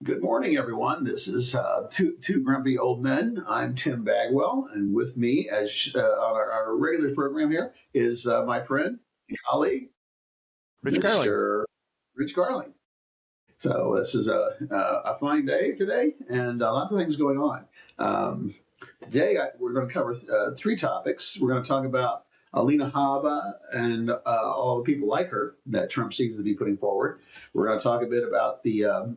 Good morning, everyone. This is two Grumpy Old Men. I'm Tim Bagwell, and with me, as on our regular program here, is my friend and colleague, Rich Garling. Mr. Rich Garling. So this is a fine day today, and lots of things going on. Today, we're going to cover three topics. We're going to talk about Alina Habba and all the people like her that Trump seems to be putting forward. We're going to talk a bit about the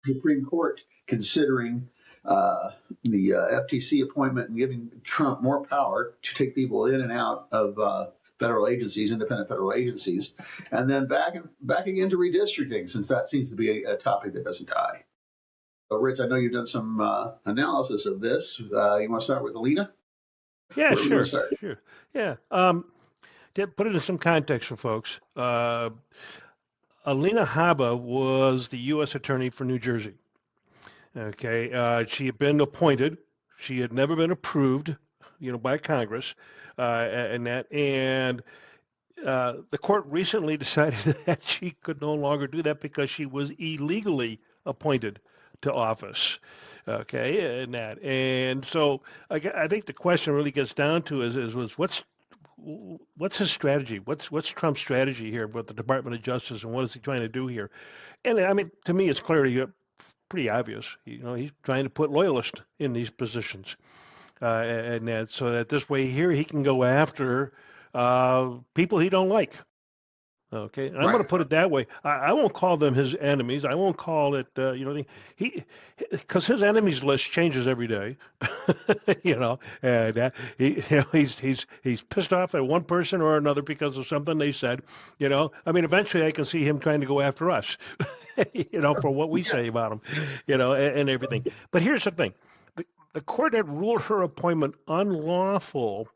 Supreme Court considering the FTC appointment and giving Trump more power to take people in and out of federal agencies, independent federal agencies, and then back again to redistricting, since that seems to be a topic that doesn't die. So, Rich, I know you've done some analysis of this. You want to start with Alina? Yeah, sure. Yeah. To put it in some context for folks, Alina Habba was the U.S. Attorney for New Jersey. Okay, she had been appointed. She had never been approved, by Congress, and the court recently decided that she could no longer do that because she was illegally appointed to office. Okay, and so I think the question really gets down to is what's his strategy? What's Trump's strategy here with the Department of Justice, and what is he trying to do here? And I mean, to me, it's pretty obvious. He's trying to put loyalists in these positions, and that so that this way here he can go after people he don't like. Okay, and I'm going to put it that way. I won't call them his enemies. I won't call it, because his enemies list changes every day. And he's pissed off at one person or another because of something they said. I mean, eventually I can see him trying to go after us, for what we say about him, and everything. But here's the thing: the court had ruled her appointment unlawful,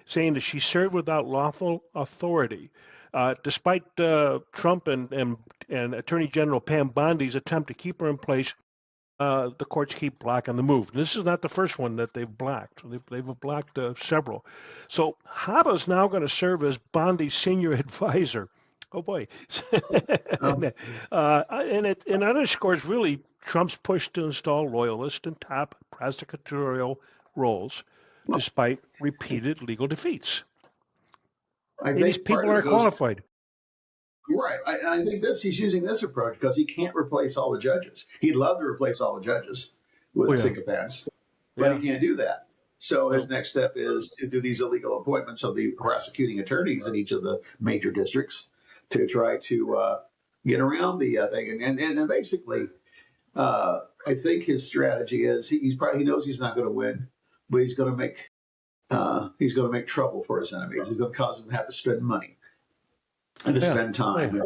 saying that she served without lawful authority. Despite Trump and Attorney General Pam Bondi's attempt to keep her in place, the courts keep blocking the move. This is not the first one that they've blocked. They've blocked several. So Habba is now going to serve as Bondi's senior advisor. Oh boy! And it underscores really Trump's push to install loyalists in top prosecutorial roles, despite repeated legal defeats. These people are qualified. Right. I think he's using this approach because he can't replace all the judges. He'd love to replace all the judges with sycophants, but he can't do that. So his next step is to do these illegal appointments of the prosecuting attorneys in each of the major districts to try to get around the thing. And basically, I think his strategy is he knows he's not going to win, but he's going to make trouble for his enemies. He's going to cause them to have to spend money and to spend time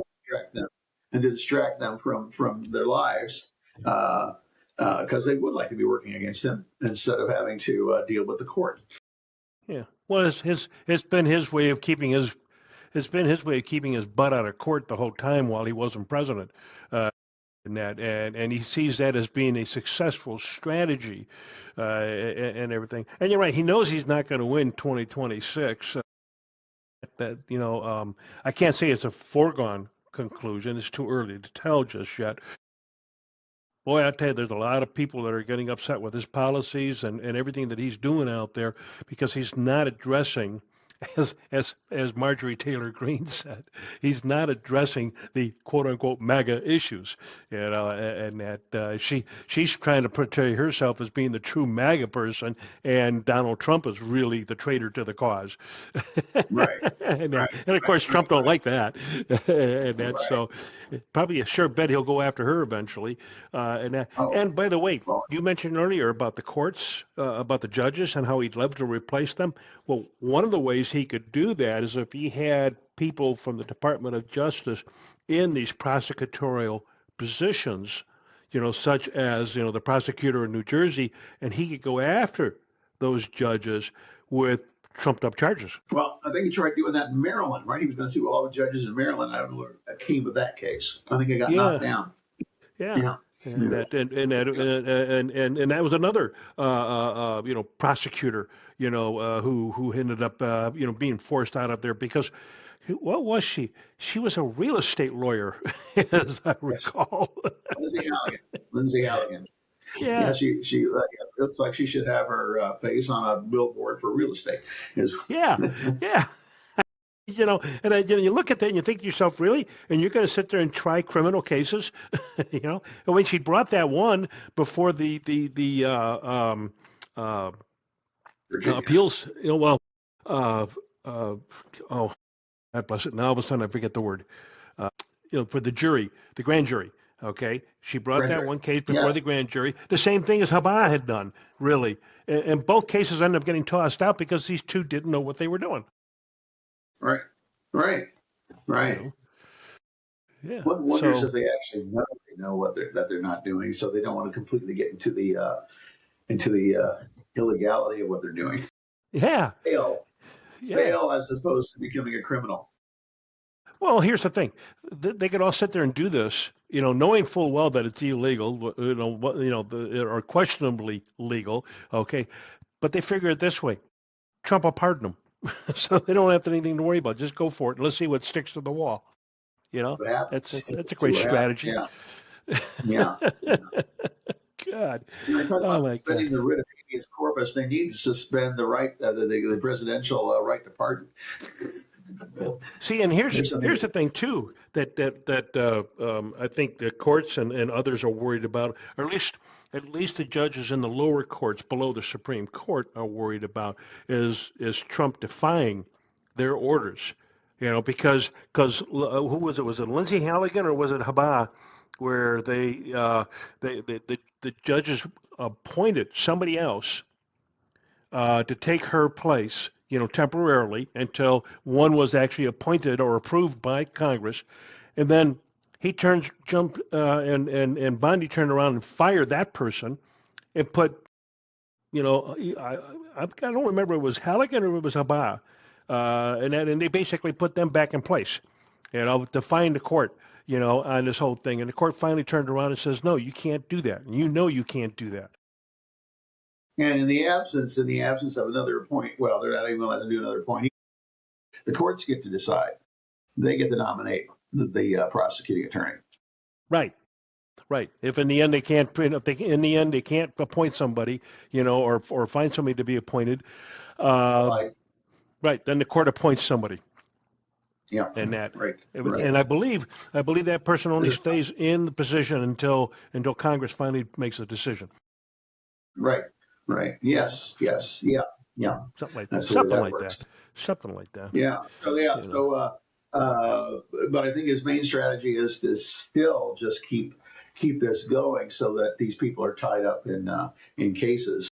and to distract them from their lives, because they would like to be working against him instead of having to deal with the court. Yeah, well, it's been his way of keeping his butt out of court the whole time while he wasn't president. And he sees that as being a successful strategy, and everything. And you're right; he knows he's not going to win 2026. I can't say it's a foregone conclusion. It's too early to tell just yet. Boy, I tell you, there's a lot of people that are getting upset with his policies and everything that he's doing out there because he's not addressing, as Marjorie Taylor Greene said, he's not addressing the quote unquote MAGA issues, and that she's trying to portray herself as being the true MAGA person, and Donald Trump is really the traitor to the cause. Right. and of course Trump don't like that, so probably a sure bet he'll go after her eventually. And by the way, you mentioned earlier about the courts, about the judges, and how he'd love to replace them. Well, one of the ways he could do that is if he had people from the Department of Justice in these prosecutorial positions, such as, the prosecutor in New Jersey, and he could go after those judges with trumped up charges. Well, I think he tried doing that in Maryland, right? He was going to sue all the judges in Maryland. I don't know what came of that case. I think it got knocked down. Yeah. And that was another prosecutor who ended up being forced out of there because What was she? She was a real estate lawyer, as I Yes, recall. Lindsay Halligan. Lindsay Halligan. Yeah, Yeah, she looks like she should have her face on a billboard for real estate. Is yeah, yeah. You look at that and you think to yourself, really? And you're going to sit there and try criminal cases, And when she brought that one before uh, Virginia. appeals, uh, uh, oh, God bless it. Now all of a sudden I forget the word. For the jury, the grand jury. Okay, she brought Grand that jury. one case before the Yes. grand jury. The same thing as Habah had done, really. And both cases ended up getting tossed out because these two didn't know what they were doing. Right. Right. You Right. know, yeah. One wonders So if they actually know what they're not doing, so they don't want to completely get into the illegality of what they're doing. yeah, Fail, yeah. as opposed to becoming a criminal. Well, here's the thing: they could all sit there and do this, knowing full well that it's illegal, or questionably legal. Okay, but they figure it this way: Trump will pardon them, so they don't have anything to worry about. Just go for it. Let's see what sticks to the wall. What That's happens? that's a See great what happens. strategy. Yeah. Yeah. Yeah. God, I talk oh about my God. suspending the writ of habeas corpus. They need to suspend the right, the presidential right to pardon. Yeah. See, and here's There's something. here's the thing too that I think the courts and others are worried about, or at least the judges in the lower courts below the Supreme Court are worried about is Trump defying their orders. Because who was it? Was it Lindsey Halligan or was it Habah, where the judges appointed somebody else to take her place, temporarily until one was actually appointed or approved by Congress, and then and Bondi turned around and fired that person and put, I don't remember if it was Halligan or it was Habah, and they basically put them back in place, defying the court, on this whole thing, and the court finally turned around and says, no, you can't do that, and you can't do that. And in the absence of another appoint, well, they're not even going to let them do another appointee. The courts get to decide. They get to nominate the prosecuting attorney. Right. Right. If in the end they can't, in the end they can't appoint somebody, or find somebody to be appointed, uh, Like, right, then the court appoints somebody, yeah, and that, right, right. and I believe that person only stays in the position until Congress finally makes a decision. Right, right. You know, Yes, yes, yeah, yeah. something like that. That's the way Something that like works. that. Something like that. Yeah. So yeah. You know. But I think his main strategy is to still just keep this going, so that these people are tied up in cases.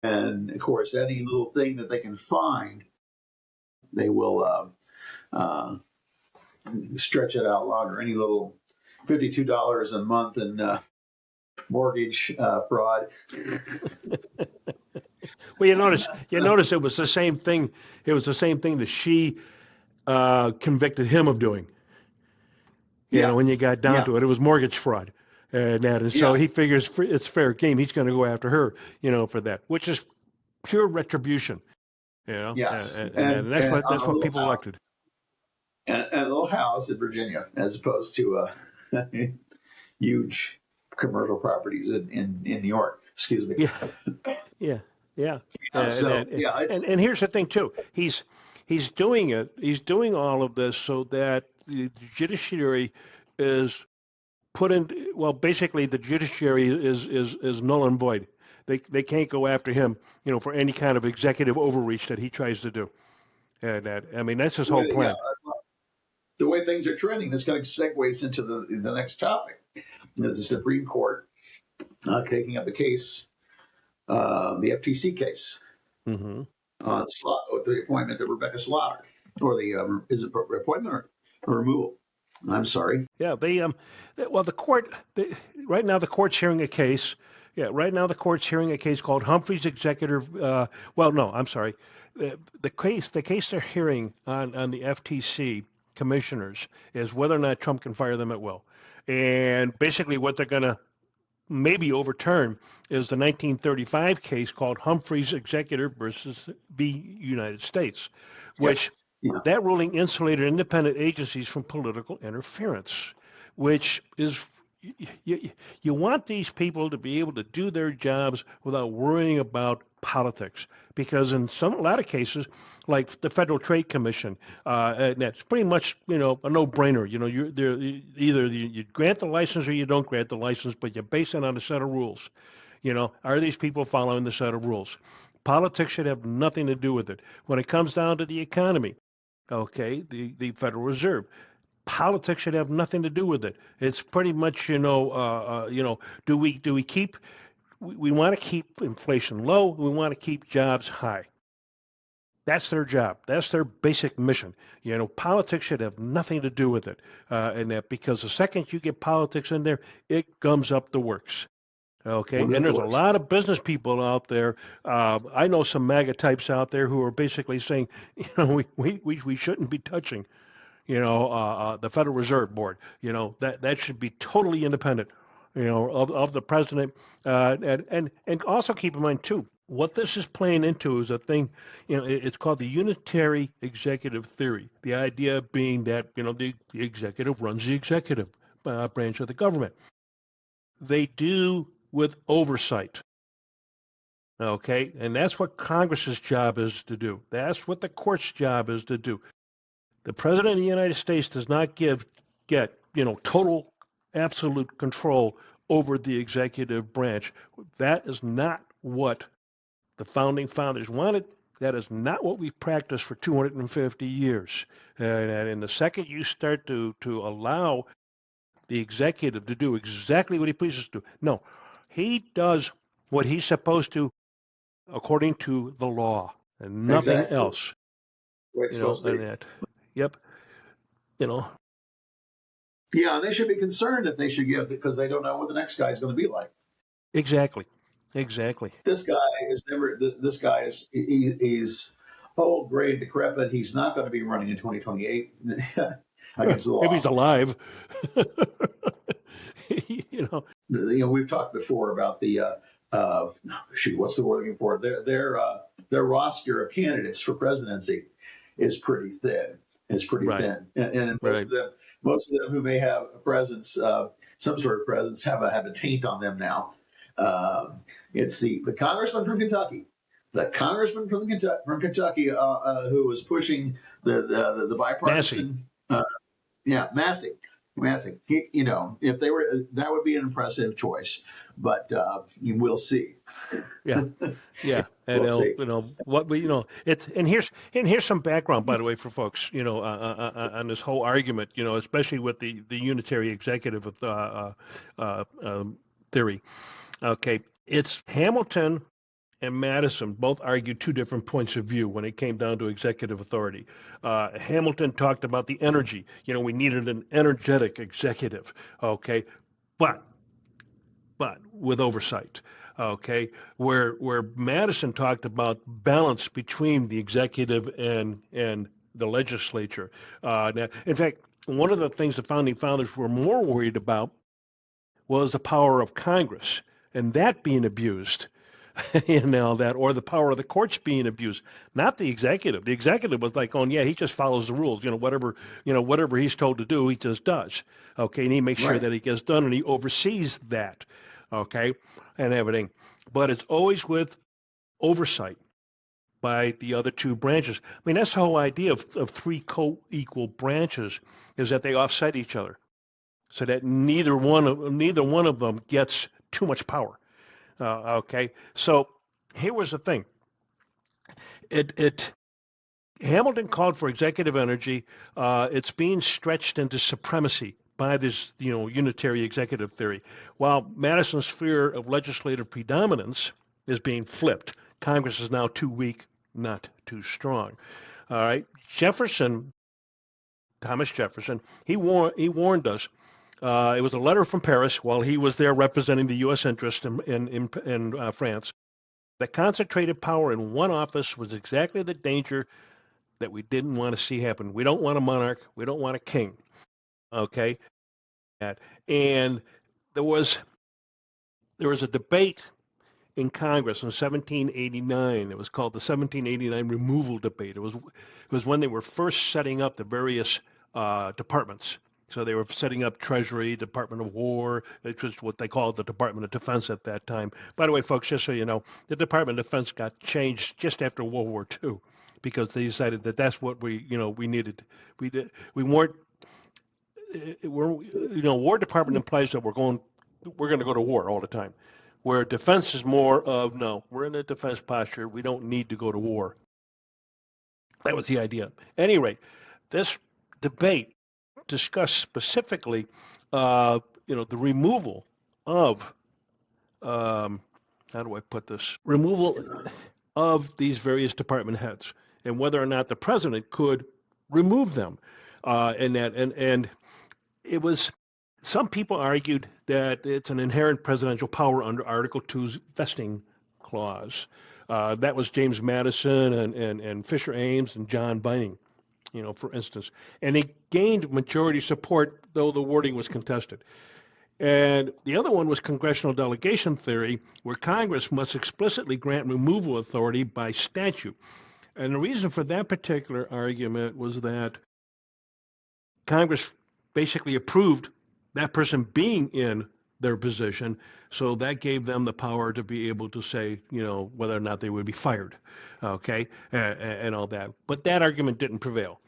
And of course, any little thing that they can find, they will stretch it out longer. Any little $52 a month in mortgage fraud. Well, you notice it was the same thing. It was the same thing that she convicted him of doing. Yeah, When you got down yeah, to it, it was mortgage fraud, and so yeah. he figures it's fair game. He's going to go after her, for that, which is pure retribution, Yes, and that's and what on that's a what little people house, elected. and a little house in Virginia, as opposed to huge commercial properties in New York. Excuse me. Yeah, yeah, yeah. And So and, yeah, it's and here's the thing too. He's doing it. He's doing all of this so that the judiciary is put in. Well, basically, the judiciary is null and void. They can't go after him, for any kind of executive overreach that he tries to do. And that's his the whole way, yeah, plan. the way things are trending. This kind of segues into the next topic. Is the Supreme Court taking up the case, the FTC case Hmm. on with the appointment of Rebecca Slaughter, or the is it appointment or removal? I'm sorry. Yeah, well, the court, right now the court's hearing a case. Yeah, right now the court's hearing a case called Humphrey's Executive. Well, no, I'm sorry. The case they're hearing on the FTC commissioners is whether or not Trump can fire them at will. And basically, what they're going to maybe overturn is the 1935 case called Humphrey's Executive versus the United States, Yes. which Yeah. That ruling insulated independent agencies from political interference, which is you want these people to be able to do their jobs without worrying about politics. Because in a lot of cases, like the Federal Trade Commission, and that's pretty much a no-brainer. Either you grant the license or you don't grant the license, but you base it on a set of rules. Are these people following the set of rules? Politics should have nothing to do with it. When it comes down to the economy, okay, the Federal Reserve, politics should have nothing to do with it. It's pretty much, do we keep, we want to keep inflation low. We want to keep jobs high. That's their job. That's their basic mission. Politics should have nothing to do with it. And that because the second you get politics in there, it gums up the works. Okay, and there's a lot of business people out there. I know some MAGA types out there who are basically saying, we shouldn't be touching, the Federal Reserve Board. That should be totally independent, of the president. And also keep in mind too, what this is playing into is a thing, it's called the unitary executive theory. The idea being that the executive runs the executive branch of the government. They do with oversight. Okay, and that's what Congress's job is to do. That's what the court's job is to do. The President of the United States does not get total, absolute control over the executive branch. That is not what the founding fathers wanted. That is not what we've practiced for 250 years. And the second you start to allow the executive to do exactly what he pleases to, no, he does what he's supposed to according to the law and nothing else. It's supposed to be. That. Yep. Yeah, and they should be concerned that they should give because they don't know what the next guy is going to be like. Exactly. This guy is he's old, gray, decrepit. He's not going to be running in 2028 against the law. If he's alive. We've talked before about the what's the word looking for? Their roster of candidates for presidency is pretty thin. It's pretty thin, and most of them who may have a presence, some sort of presence, have a taint on them now. It's the congressman from Kentucky. The congressman from Kentucky who was pushing the bipartisan. Massey. If they were, that would be an impressive choice, but we'll see. Yeah. And we'll see. It's and here's some background, by the way, for folks, on this whole argument, especially with the unitary executive theory. Okay, it's Hamilton and Madison both argued two different points of view when it came down to executive authority. Hamilton talked about the energy. We needed an energetic executive, okay, but with oversight, okay, where Madison talked about balance between the executive and the legislature. Now, in fact, one of the things the founding fathers were more worried about was the power of Congress and that being abused. Or the power of the courts being abused, not the executive. The executive was like, he just follows the rules. Whatever he's told to do, he just does. Okay, and he makes sure that it gets done, and he oversees that. Okay, and everything. But it's always with oversight by the other two branches. I mean, that's the whole idea of three co-equal branches, is that they offset each other, so that neither one of them gets too much power. Okay, so here was the thing. Hamilton called for executive energy. It's being stretched into supremacy by this, unitary executive theory, while Madison's fear of legislative predominance is being flipped. Congress is now too weak, not too strong. All right, Thomas Jefferson, he warned us. It was a letter from Paris while he was there representing the U.S. interest in France. That concentrated power in one office was exactly the danger that we didn't want to see happen. We don't want a monarch. We don't want a king. Okay? And there was a debate in Congress in 1789. It was called the 1789 removal debate. It was when they were first setting up the various departments. So they were setting up Treasury, Department of War, which was what they called the Department of Defense at that time. By the way, folks, just so you know, the Department of Defense got changed just after World War II because they decided that that's what we needed. We weren't, War Department implies that we're going to go to war all the time, where defense is more of, no, we're in a defense posture. We don't need to go to war. That was the idea. At any rate, this debate discussed specifically, the removal of, how do I put this? Removal of these various department heads and whether or not the president could remove them. And it was, some people argued that it's an inherent presidential power under Article 2's vesting clause. That was James Madison and Fisher Ames and John Bunyan, for instance. And it gained majority support, though the wording was contested. And the other one was congressional delegation theory, where Congress must explicitly grant removal authority by statute. And the reason for that particular argument was that Congress basically approved that person being in their position, so that gave them the power to be able to say, whether or not they would be fired, okay, and all that. But that argument didn't prevail.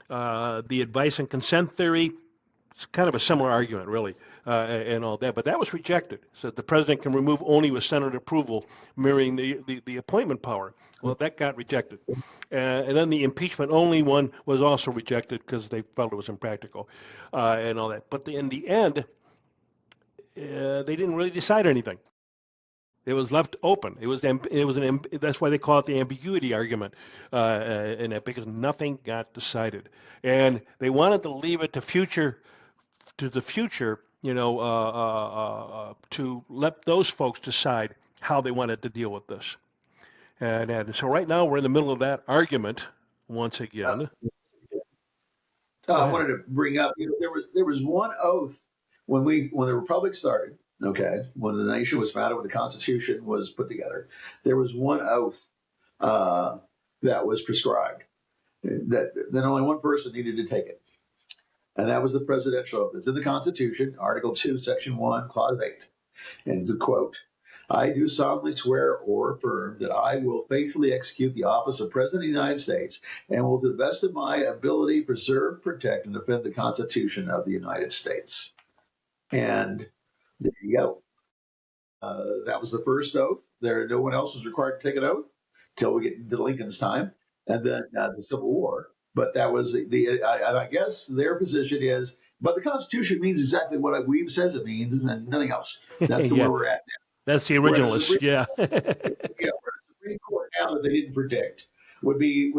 The advice and consent theory, it's kind of a similar argument, really, and all that, but that was rejected. So the president can remove only with Senate approval, mirroring the appointment power. Well, that got rejected. And then the impeachment only one was also rejected because they felt it was impractical, and all that. But in the end, they didn't really decide anything. It was left open. That's why they call it the ambiguity argument, in that, because nothing got decided, and they wanted to leave it to the future, to let those folks decide how they wanted to deal with this. And so right now we're in the middle of that argument once again. I wanted to bring up, there was one oath when the Republic started. Okay, when the nation was founded, when the Constitution was put together, there was one oath that was prescribed that only one person needed to take it, and that was the presidential oath. It's in the Constitution, Article 2, Section 1, Clause 8, and the quote: "I do solemnly swear or affirm that I will faithfully execute the office of President of the United States and will, to the best of my ability, preserve, protect, and defend the Constitution of the United States." And there you go. That was the first oath. No one else was required to take an oath until we get to Lincoln's time, and then the Civil War. But that was I guess their position is, but the Constitution means exactly what Weave says it means, and nothing else. That's Yeah. where we're at now. That's the originalist, yeah. Where the Supreme Court, now that they didn't predict, would be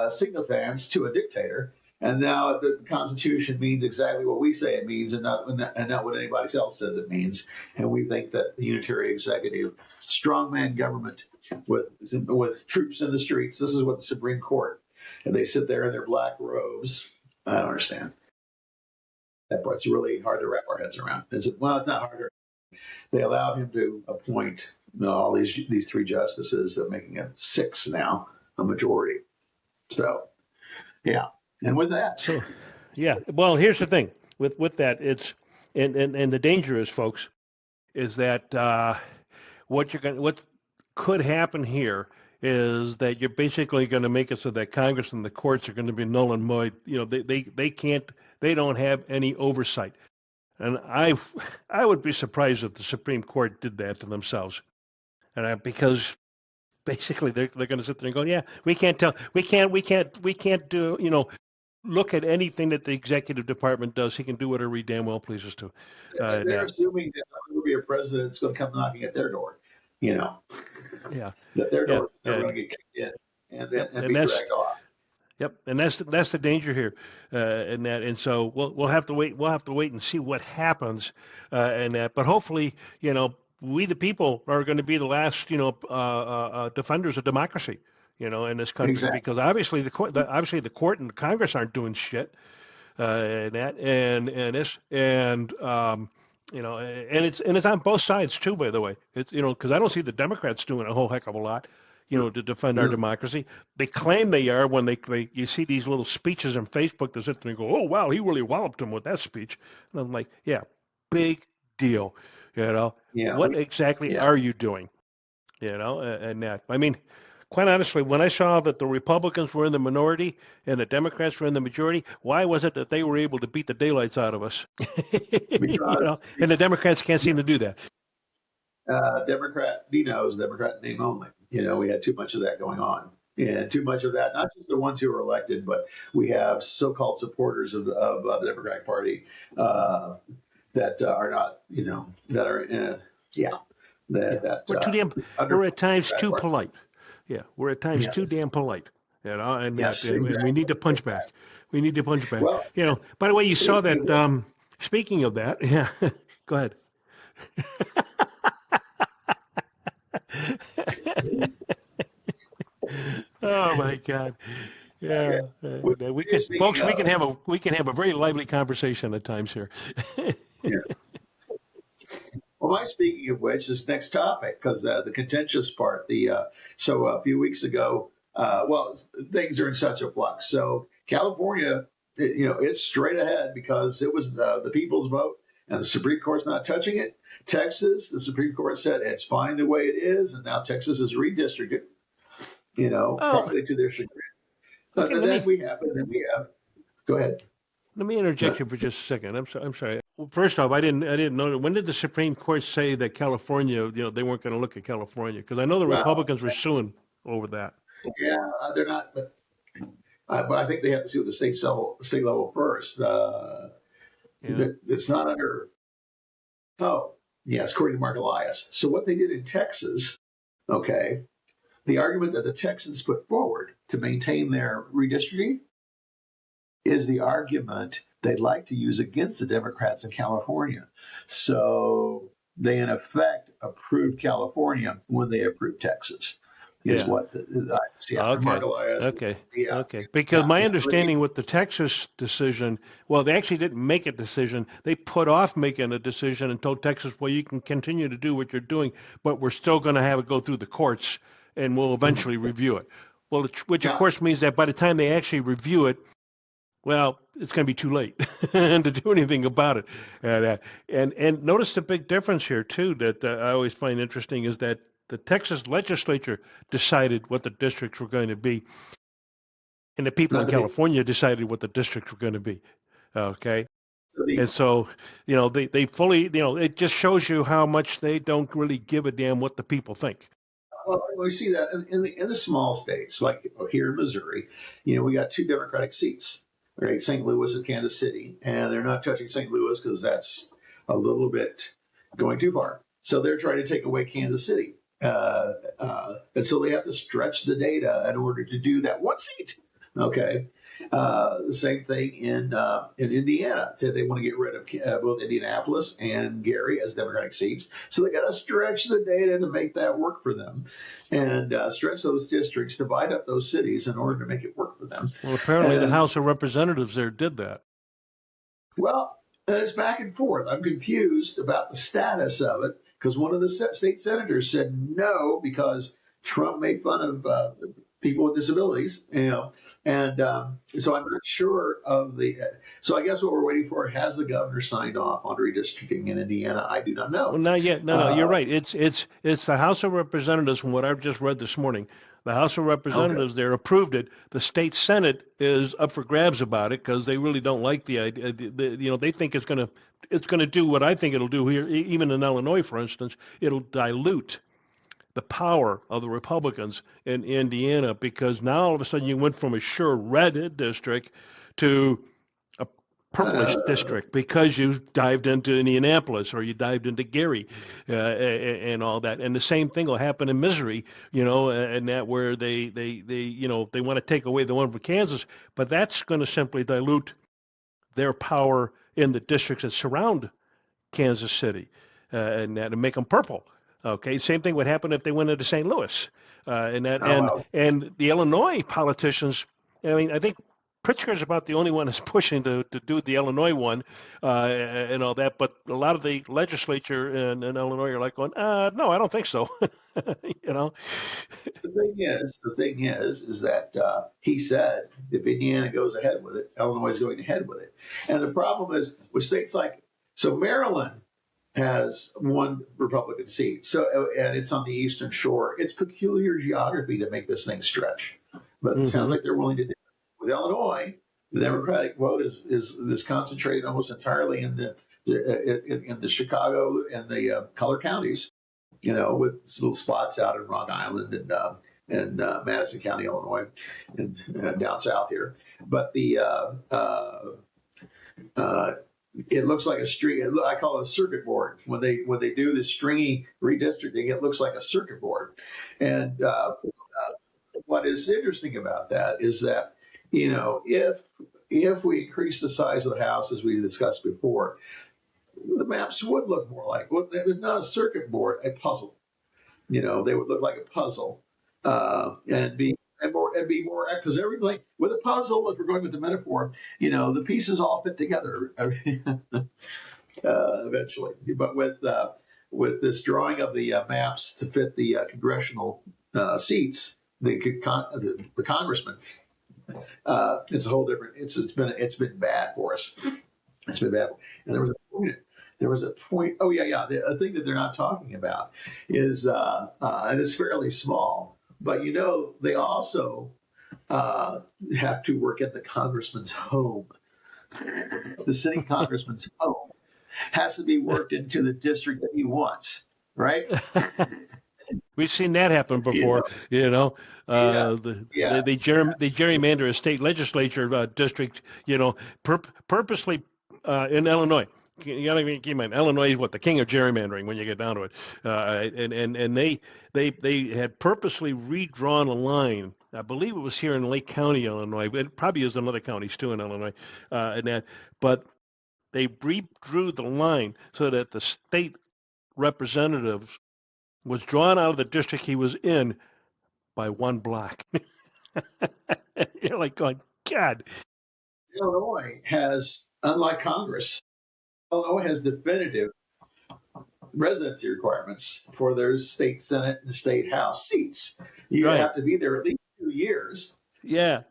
sycophants to a dictator, and now the Constitution means exactly what we say it means, and not what anybody else says it means. And we think that the unitary executive, strongman government with troops in the streets, this is what the Supreme Court, and they sit there in their black robes. I don't understand. That part's really hard to wrap our heads around. It's not hard. They allowed him to appoint all these three justices, making it 6 now, a majority. So, yeah. And with that, so, yeah. Well, here's the thing with that. It's and the danger is, folks, is that what could happen here is that you're basically going to make it so that Congress and the courts are going to be null and void. They don't have any oversight. And I would be surprised if the Supreme Court did that to themselves, and because basically they're going to sit there and go, yeah, we can't do, look at anything that the executive department does. He can do whatever he damn well pleases to. They're assuming that there will be a president that's going to come knocking at their door. Yeah. That their door is never going to get kicked in and be dragged off. Yep, and that's the danger here, and so we'll have to wait. We'll have to wait and see what happens, and that. But hopefully, we the people are going to be the last, defenders of democracy, in this country, exactly. Because obviously the court and the Congress aren't doing shit, and And it's on both sides too, by the way. It's because I don't see the Democrats doing a whole heck of a lot, to defend our Yeah. democracy. They claim they are when they you see these little speeches on Facebook that sit there and go, oh wow, he really walloped him with that speech, and I'm like, yeah, big deal, Yeah. What exactly Yeah. are you doing, and that I mean. Quite honestly, when I saw that the Republicans were in the minority and the Democrats were in the majority, why was it that they were able to beat the daylights out of us? Because And the Democrats can't seem to do that. Democrat, Dino's Democrat name only. We had too much of that going on. And too much of that, not just the ones who were elected, but we have so-called supporters of the Democratic Party that are not, that are, yeah, Yeah, that we're too damn. under We're at times Democratic too Party. polite. Yeah, we're at times Yes, too damn polite. And that, yes, and we need exactly. to punch back. We need to punch back. Well, By the way, you saw speaking of that. which, Speaking of that, yeah. Go ahead. Oh my God. yeah, Yeah, we can, speaking folks. We of, can have a very lively conversation at times here. yeah. Well, my speaking of which, this next topic, because the contentious part, so a few weeks ago, things are in such a flux. So California, it's straight ahead because it was the people's vote, and the Supreme Court's not touching it. Texas, the Supreme Court said it's fine the way it is, and now Texas is redistricted. Oh, Partly to their chagrin. okay. And then we have. Go ahead. Let me interject you for just a second. I'm sorry. Well, first off, I didn't know. When did the Supreme Court say that California, they weren't going to look at California? Because I know the Well, Republicans were suing over that. yeah, they're not, but I think they have to see what the state level first. Yeah. It's not under. Oh, yes, according to Mark Elias. So what they did in Texas, okay, the argument that the Texans put forward to maintain their redistricting is the argument they'd like to use against the Democrats in California. So they, in effect, approved California when they approved Texas, is Yeah. what I see after Okay. Mark Elias. Okay. Yeah, Okay. Because yeah, my yeah. understanding with the Texas decision, well, they actually didn't make a decision. They put off making a decision and told Texas, well, you can continue to do what you're doing, but we're still going to have it go through the courts and we'll Mhm. eventually review it. Well, which of Yeah. course means that by the time they actually review it, well, it's going to be too late to do anything about it. And notice the big difference here too that I always find interesting is that the Texas legislature decided what the districts were going to be, and the people in Not the big. California decided what the districts were going to be. Okay, The, and so they fully it just shows you how much they don't really give a damn what the people think. well, we see that in the small states, like here in Missouri. We got two Democratic seats, right? St. Louis and Kansas City, and they're not touching St. Louis because that's a little bit going too far. So they're trying to take away Kansas City, and so they have to stretch the data in order to do that one seat. Okay, the same thing in Indiana. So they want to get rid of both Indianapolis and Gary as Democratic seats. So they got to stretch the data to make that work for them, and stretch those districts, divide up those cities in order to make it work for them. Well, apparently the And House of Representatives there did that. well, and it's back and forth. I'm confused about the status of it because one of the state senators said no because Trump made fun of people with disabilities, and so I'm not sure of the. So I guess what we're waiting for, has the governor signed off on redistricting in Indiana? I do not Well, know. not yet. No, you're Uh, right. It's the House of Representatives from what I've just read this morning. The House of okay. Representatives there approved it. The state Senate is up for grabs about it because they really don't like the idea. They think it's gonna do what I think it'll do here. Even in Illinois, for instance, it'll dilute the power of the Republicans in Indiana because now all of a sudden you went from a sure red district to a purplish Uh, district because you dived into Indianapolis or you dived into Gary and all that. And the same thing will happen in Missouri, and that where they want to take away the one from Kansas, but that's going to simply dilute their power in the districts that surround Kansas City, and that and make them purple. Okay, same thing would happen if they went into St. Louis, and that oh and well. and the Illinois politicians. I mean, I think Pritzker's about the only one that's pushing to do the Illinois one and all that. But a lot of the legislature in Illinois are like going, no, I don't think so. You know? The thing is that he said if Indiana goes ahead with it, Illinois is going ahead with it. And the problem is with states like, so Maryland has one Republican seat. So, and it's on the Eastern Shore. It's peculiar geography to make this thing stretch. But it sounds like they're willing to do it. With Illinois, the Democratic vote is concentrated almost entirely in the Chicago and the color counties, with little spots out in Rock Island and Madison County, Illinois, and down south here. But it looks like a street. I call it a circuit board. When they do this stringy redistricting, it looks like a circuit board. And what is interesting about that is that if we increase the size of the house as we discussed before, the maps would look more like not a circuit board, a puzzle. They would look like a puzzle and be more because everything with a puzzle. If we're going with the metaphor, the pieces all fit together eventually. But with this drawing of the maps to fit the congressional seats, the congressman, it's a whole different. It's been bad for us. It's been bad. And there was a point. Oh yeah. The thing that they're not talking about is, and it's fairly small, but they also have to work at the congressman's home. The sitting congressman's home has to be worked into the district that he wants, right? We've seen that happen before, They gerrymander a state legislature district, purposely in Illinois. You got to keep in mind, Illinois is the king of gerrymandering when you get down to it, and they had purposely redrawn a line. I believe it was here in Lake County, Illinois. It probably is in other counties too in Illinois, but they redrew the line so that the state representatives was drawn out of the district he was in by one block. You're like going, God. Illinois has, unlike Congress, Illinois has definitive residency requirements for their state Senate and state House seats. You have to be there at least 2 years. Yeah.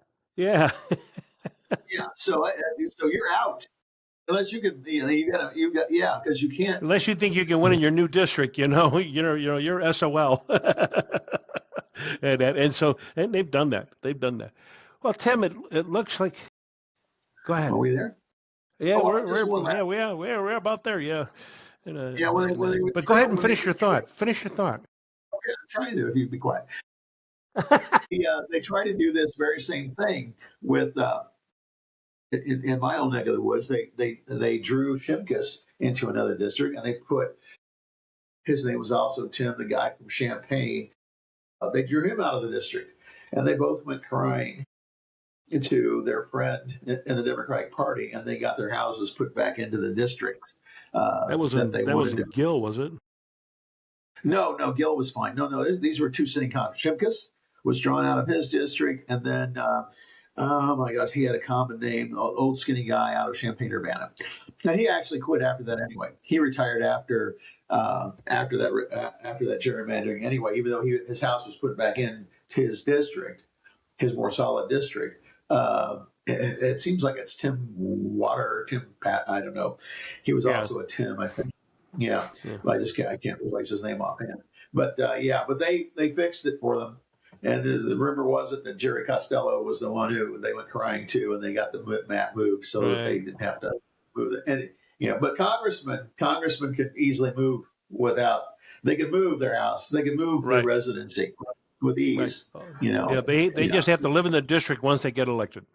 So you're out. Unless you can, because you can't. Unless you think you can win in your new district, you're SOL. and they've done that. Well, Tim, it looks like. Go ahead. Are we there? Yeah, we're about there. Yeah. But go ahead and finish your thought. Finish your thought. Okay, I'm trying to. If you'd be quiet. They try to do this very same thing with. In my own neck of the woods, they drew Shimkus into another district, and they put his name was also Tim, the guy from Champaign. They drew him out of the district, and they both went crying to their friend in the Democratic Party, and they got their houses put back into the district. That wasn't Gill, was it? No, Gill was fine. No, these were two sitting Congress. Shimkus was drawn out of his district, and then. Oh my gosh, he had a common name, old skinny guy out of Champaign-Urbana. And he actually quit after that anyway. He retired after that gerrymandering anyway, even though his house was put back in to his district, his more solid district. It seems like it's Tim Water or Tim Pat, I don't know. He was also a Tim, I think. Yeah. But I can't replace his name offhand. But but they fixed it for them. And the rumor was that Jerry Costello was the one who they went crying to, and they got the map moved so that they didn't have to move it. And but congressmen could easily move without. They could move their house. They could move their residency with ease. Right. They just have to live in the district once they get elected.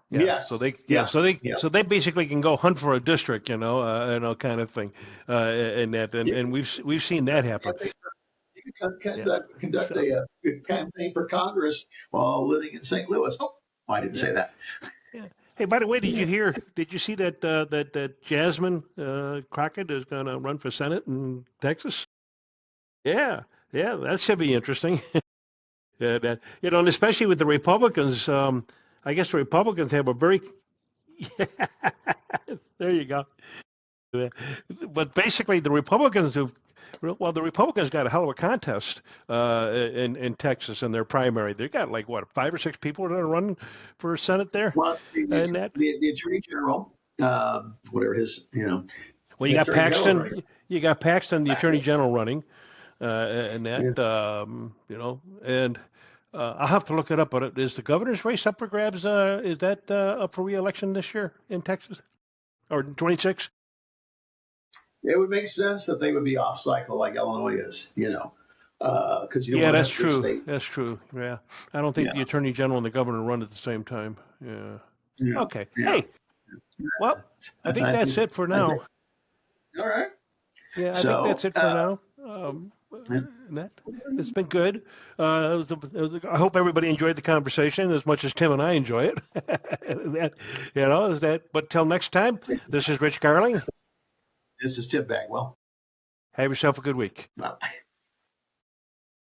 Yeah. Yes. So they basically can go hunt for a district, kind of thing, and we've seen that happen. You can conduct a campaign for Congress while living in St. Louis. Oh, I didn't say that. Yeah. Hey, by the way, did you see that Jasmine Crockett is going to run for Senate in Texas? Yeah, that should be interesting. And especially with the Republicans, I guess the Republicans have a very there you go. But basically, the Republicans got a hell of a contest in Texas in their primary. They got like what 5 or 6 people that are running for Senate there, Well, and that. the Attorney General, whatever his, Well, the Attorney General, right? You got Paxton, the Back Attorney then. General, running, and Yeah. that and. I'll have to look it up, but is the governor's race up for grabs? Is that up for re-election this year in Texas or 26? It would make sense that they would be off cycle like Illinois is, because you don't Yeah, want to that's have three true. state. That's true. Yeah. I don't think the Yeah. attorney general and the governor run at the same time. Yeah. Yeah. Okay. Yeah. Hey, well, I think I that's think, it for I think, now. all right. Yeah, I think that's So, it for now. And that it's been good. I hope everybody enjoyed the conversation as much as Tim and I enjoy it. But till next time, this is Rich Garling. this is Tim Bagwell. Have yourself a good week. Bye.